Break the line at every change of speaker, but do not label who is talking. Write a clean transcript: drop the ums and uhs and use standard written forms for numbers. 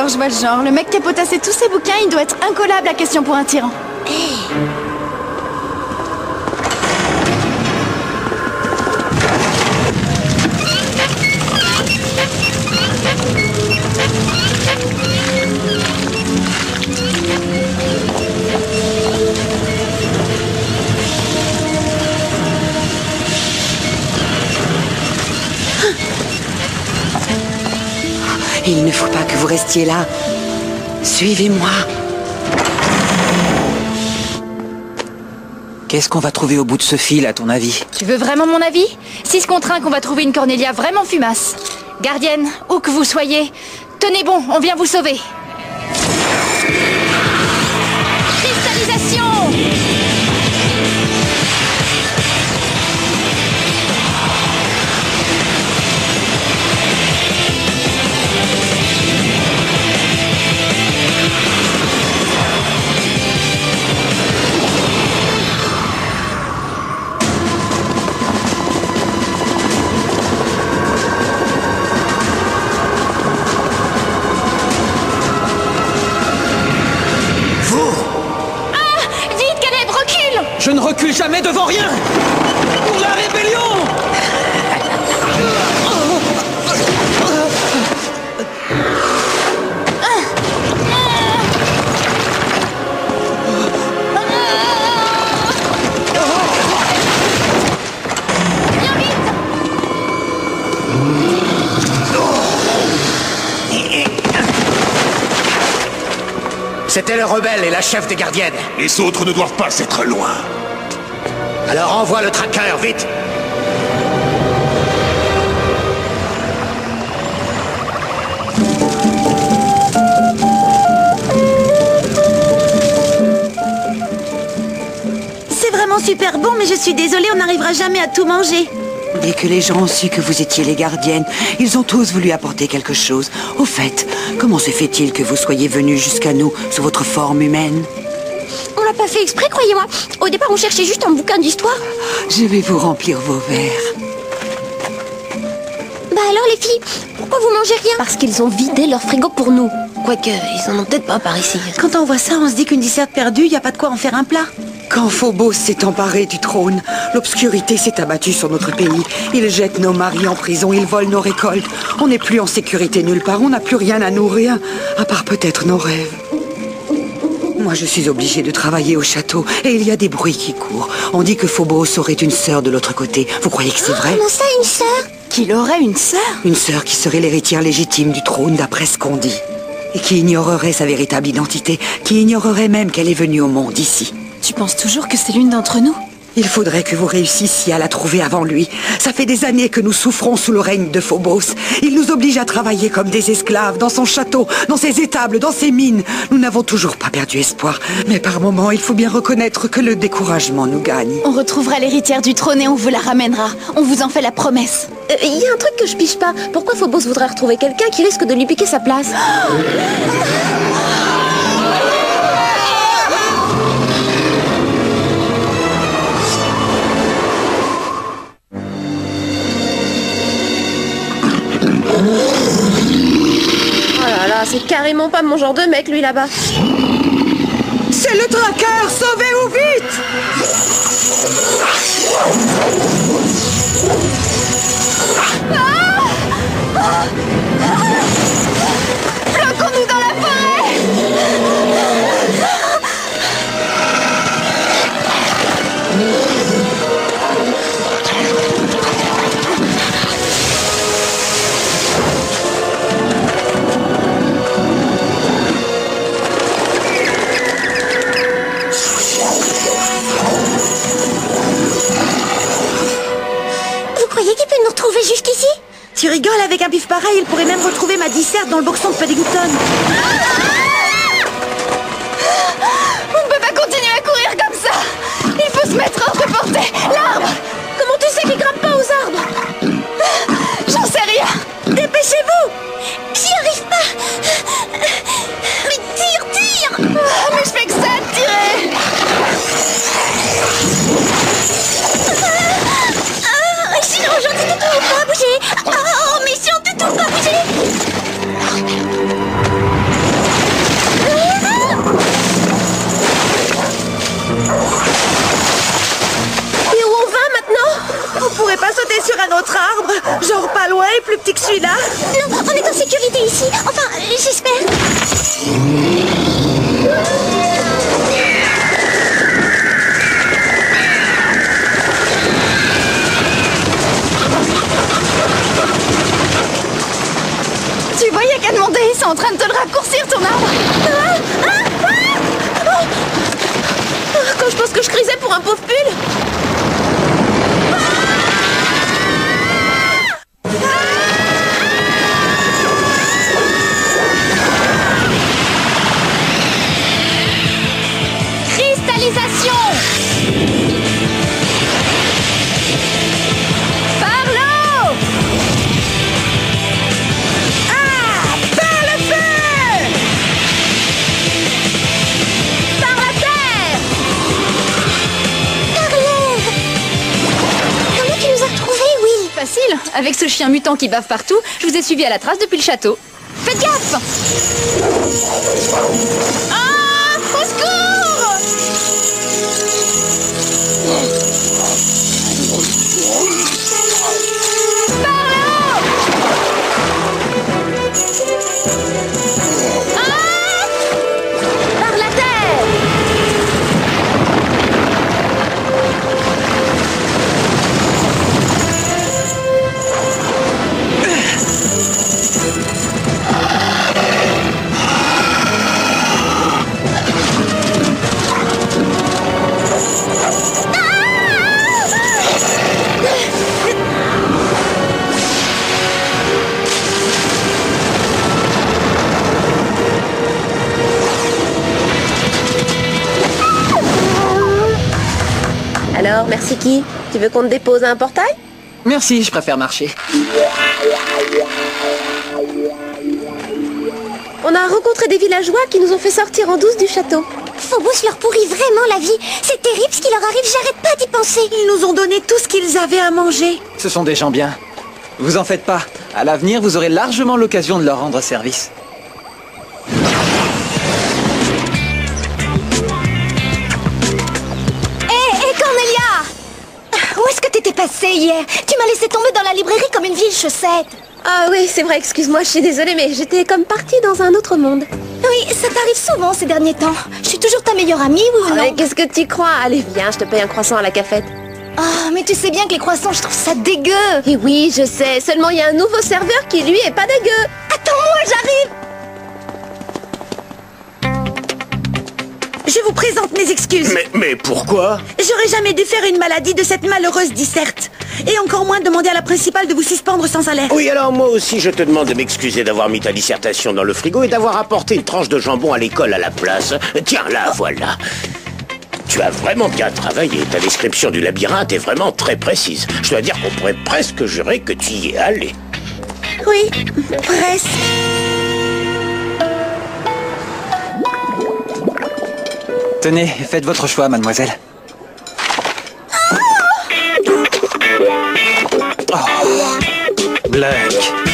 je vois le genre. Le mec qui a potassé tous ses bouquins, il doit être incollable à question pour un tyran.
Il ne faut pas que vous restiez là. Suivez-moi. Qu'est-ce qu'on va trouver au bout de ce fil, à ton avis?
Tu veux vraiment mon avis? 6 contre 1 qu'on va trouver une Cornelia vraiment fumasse. Gardienne, où que vous soyez, tenez bon, on vient vous sauver. Cristallisation!
Je ne recule jamais devant rien! Pour la rébellion!
C'était le rebelle et la chef des gardiennes.
Les autres ne doivent pas être loin.
Alors envoie le tracker, vite!
C'est vraiment super bon, mais je suis désolée, on n'arrivera jamais à tout manger.
Dès que les gens ont su que vous étiez les gardiennes, ils ont tous voulu apporter quelque chose. Au fait, comment se fait-il que vous soyez venus jusqu'à nous sous votre forme humaine?
On l'a pas fait exprès, croyez-moi. Au départ, on cherchait juste un bouquin d'histoire.
Je vais vous remplir vos verres.
Bah alors, les filles, pourquoi vous mangez rien?
Parce qu'ils ont vidé leur frigo pour nous. Quoique, ils en ont peut-être pas par ici.
Quand on voit ça, on se dit qu'une disserte perdue, y a pas de quoi en faire un plat.
Quand Phobos s'est emparé du trône, l'obscurité s'est abattue sur notre pays. Ils jettent nos maris en prison, ils volent nos récoltes. On n'est plus en sécurité nulle part, on n'a plus rien à nourrir, à part peut-être nos rêves. Moi, je suis obligée de travailler au château, et il y a des bruits qui courent. On dit que Phobos aurait une sœur de l'autre côté. Vous croyez que c'est vrai?
Comment ça, une sœur?
Qu'il aurait une sœur?
Une sœur qui serait l'héritière légitime du trône, d'après ce qu'on dit. Et qui ignorerait sa véritable identité, qui ignorerait même qu'elle est venue au monde ici.
Tu penses toujours que c'est l'une d'entre nous?
Il faudrait que vous réussissiez à la trouver avant lui. Ça fait des années que nous souffrons sous le règne de Phobos. Il nous oblige à travailler comme des esclaves, dans son château, dans ses étables, dans ses mines. Nous n'avons toujours pas perdu espoir. Mais par moments, il faut bien reconnaître que le découragement nous gagne.
On retrouvera l'héritière du trône et on vous la ramènera. On vous en fait la promesse.
Il y a un truc que je pige pas. Pourquoi Phobos voudrait retrouver quelqu'un qui risque de lui piquer sa place? Oh là là, c'est carrément pas mon genre de mec, lui, là-bas.
C'est le tracker! Sauvez-vous vite!
Bloquons-nous dans la forêt!
Jusqu'ici? Tu rigoles, avec un pif pareil, il pourrait même retrouver ma disserte dans le boxon de Paddington.
On ne peut pas continuer à courir comme ça. Il faut se mettre hors de portée. L'arbre!
Comment tu sais qu'il grimpe pas aux arbres?
J'en sais rien.
Dépêchez-vous!
J'y arrive pas. Mais tire!
Mais je fais que ça, tirer.
Sinon, j'en ai tout pas bouger. Oh, mais si on ne tout pas bouger.
pauvre pull.
Cristallisation. Par l'eau.
Par le feu.
Par la terre. Comment tu nous as retrouvés, Will?
Facile. Avec ce chien mutant qui bave partout, je vous ai suivi à la trace depuis le château. Faites gaffe. Ah, au secours.
Par la terre.
Alors, merci qui? Tu veux qu'on te dépose à un portail?
Merci, je préfère marcher.
On a rencontré des villageois qui nous ont fait sortir en douce du château.
Phobos leur pourrit vraiment la vie. C'est terrible ce qui leur arrive, j'arrête pas d'y penser.
Ils nous ont donné tout ce qu'ils avaient à manger.
Ce sont des gens bien. Vous en faites pas. À l'avenir, vous aurez largement l'occasion de leur rendre service.
Hé, Cornelia! Où est-ce que t'étais passée hier? Tu m'as laissé tomber dans la librairie comme une vieille chaussette.
Ah oui, c'est vrai, excuse-moi, je suis désolée, mais j'étais comme partie dans un autre monde.
Oui, ça t'arrive souvent ces derniers temps. Je suis toujours ta meilleure amie, oui ou non?
Mais qu'est-ce que tu crois? Allez, viens, je te paye un croissant à la cafette.
Ah, mais tu sais bien que les croissants, je trouve ça dégueu.
Et oui, je sais, seulement il y a un nouveau serveur qui, lui, est pas dégueu.
Attends-moi, j'arrive.
Je vous présente mes excuses.
Mais pourquoi?
J'aurais jamais dû faire une maladie de cette malheureuse disserte. Et encore moins demander à la principale de vous suspendre sans salaire.
Oui, alors moi aussi, je te demande de m'excuser d'avoir mis ta dissertation dans le frigo et d'avoir apporté une tranche de jambon à l'école à la place. Tiens, là, voilà. Tu as vraiment bien travaillé. Ta description du labyrinthe est vraiment très précise. Je dois dire qu'on pourrait presque jurer que tu y es allé.
Oui, presque.
Tenez, faites votre choix, mademoiselle. Oh. Blank.